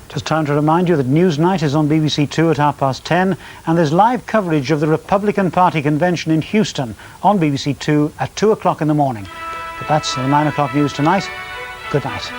Just time to remind you that Newsnight is on BBC2 at 10:30, and there's live coverage of the Republican Party convention in Houston on BBC2 at 2 o'clock in the morning. But that's the 9 o'clock news tonight. Good night.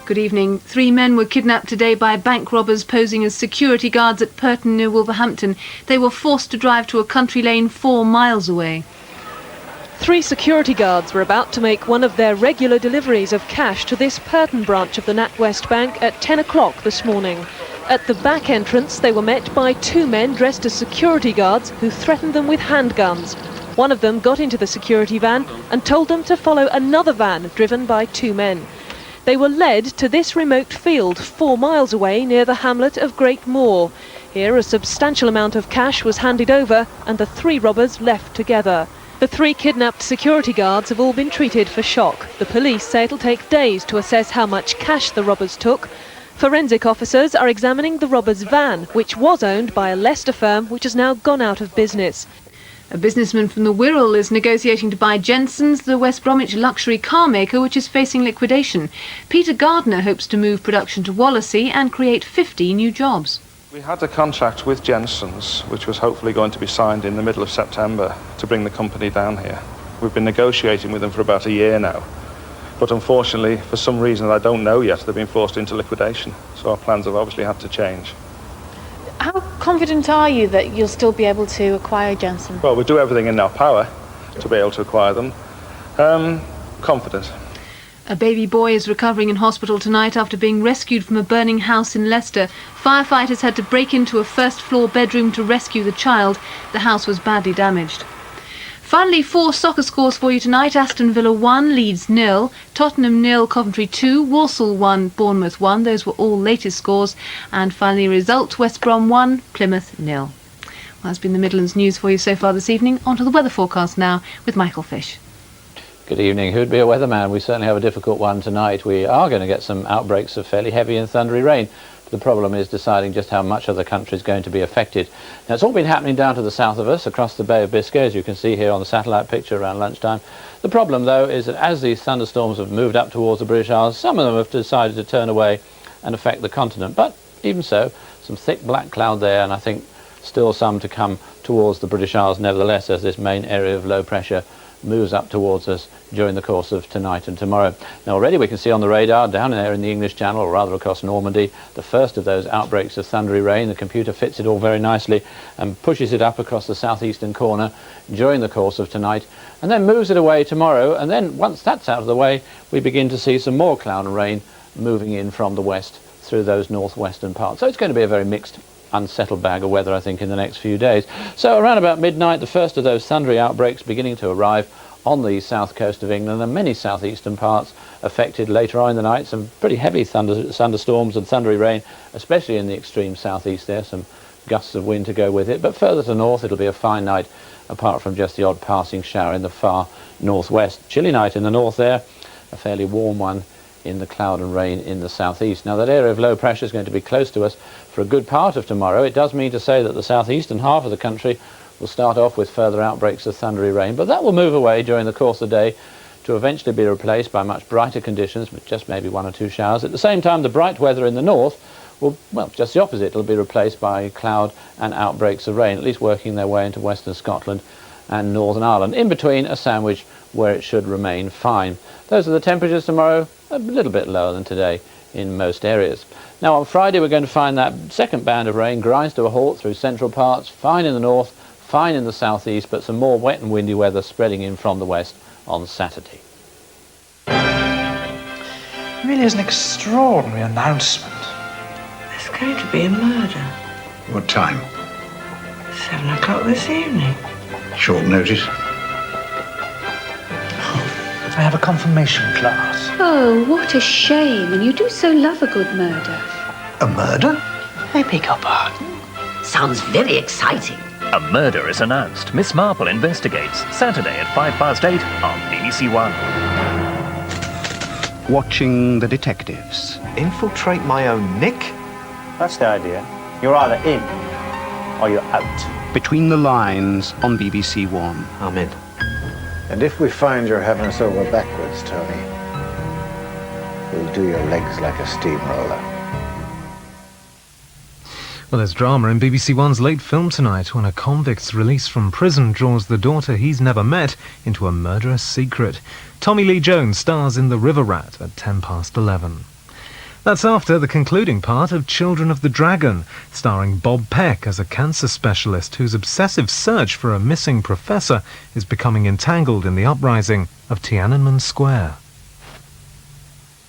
Good evening. 3 men were kidnapped today by bank robbers posing as security guards at Purton near Wolverhampton. They were forced to drive to a country lane 4 miles away. 3 security guards were about to make one of their regular deliveries of cash to this Purton branch of the NatWest Bank at 10 o'clock this morning. At the back entrance, they were met by 2 men dressed as security guards who threatened them with handguns. One of them got into the security van and told them to follow another van driven by 2 men. They were led to this remote field 4 miles away near the hamlet of Great Moor. Here a substantial amount of cash was handed over and the 3 robbers left together. The 3 kidnapped security guards have all been treated for shock. The police say it'll take days to assess how much cash the robbers took. Forensic officers are examining the robbers' van, which was owned by a Leicester firm which has now gone out of business. A businessman from the Wirral is negotiating to buy Jensen's, the West Bromwich luxury car maker, which is facing liquidation. Peter Gardner hopes to move production to Wallasey and create 50 new jobs. We had a contract with Jensen's, which was hopefully going to be signed in the middle of September to bring the company down here. We've been negotiating with them for about a year now. But unfortunately, for some reason I don't know yet, they've been forced into liquidation. So our plans have obviously had to change. How confident are you that you'll still be able to acquire Jensen? Well, we do everything in our power to be able to acquire them. Confident. A baby boy is recovering in hospital tonight after being rescued from a burning house in Leicester. Firefighters had to break into a first-floor bedroom to rescue the child. The house was badly damaged. Finally, 4 soccer scores for you tonight. Aston Villa 1, Leeds 0, Tottenham 0, Coventry 2, Walsall 1, Bournemouth 1. Those were all latest scores. And finally, result, West Brom 1, Plymouth 0. Well, that's been the Midlands news for you so far this evening. On to the weather forecast now with Michael Fish. Good evening. Who'd be a weatherman? We certainly have a difficult one tonight. We are going to get some outbreaks of fairly heavy and thundery rain. The problem is deciding just how much of the country is going to be affected. Now, it's all been happening down to the south of us, across the Bay of Biscay, as you can see here on the satellite picture around lunchtime. The problem, though, is that as these thunderstorms have moved up towards the British Isles, some of them have decided to turn away and affect the continent. But even so, some thick black cloud there, and I think still some to come towards the British Isles nevertheless, as this main area of low pressure moves up towards us during the course of tonight and tomorrow. Now already we can see on the radar down there in the English Channel, or rather across Normandy, the first of those outbreaks of thundery rain. The computer fits it all very nicely and pushes it up across the southeastern corner during the course of tonight, and then moves it away tomorrow. And then once that's out of the way, we begin to see some more cloud and rain moving in from the west through those northwestern parts. So it's going to be a very mixed, unsettled bag of weather, I think, in the next few days. So around about midnight, the first of those thundery outbreaks beginning to arrive on the south coast of England, and many southeastern parts affected later on in the night. Some pretty heavy thunderstorms and thundery rain, especially in the extreme southeast there. Some gusts of wind to go with it. But further to north, it'll be a fine night, apart from just the odd passing shower in the far northwest. Chilly night in the north there, a fairly warm one in the cloud and rain in the southeast. Now that area of low pressure is going to be close to us for a good part of tomorrow. It does mean to say that the southeastern half of the country will start off with further outbreaks of thundery rain, but that will move away during the course of the day to eventually be replaced by much brighter conditions, with just maybe 1 or 2 showers. At the same time, the bright weather in the north will, well, just the opposite. It'll be replaced by cloud and outbreaks of rain, at least working their way into western Scotland and Northern Ireland. In between, a sandwich where it should remain fine. Those are the temperatures tomorrow, a little bit lower than today in most areas. Now on Friday, we're going to find that second band of rain grinds to a halt through central parts, fine in the north, fine in the southeast, but some more wet and windy weather spreading in from the west on Saturday. It really is an extraordinary announcement. There's going to be a murder. What time? 7 o'clock this evening. Short notice. I have a confirmation class. Oh, what a shame. And you do so love a good murder. A murder? I beg your pardon. Sounds very exciting. A murder is announced. Miss Marple investigates. Saturday at 8:05 on BBC1. Watching the detectives. Infiltrate my own Nick? That's the idea. You're either in or you're out. Between the Lines on BBC1. I'm in. And if we find you're having us over backwards, Tony, we'll do your legs like a steamroller. Well, there's drama in BBC One's late film tonight when a convict's release from prison draws the daughter he's never met into a murderous secret. Tommy Lee Jones stars in The River Rat at 11:10. That's after the concluding part of Children of the Dragon, starring Bob Peck as a cancer specialist whose obsessive search for a missing professor is becoming entangled in the uprising of Tiananmen Square.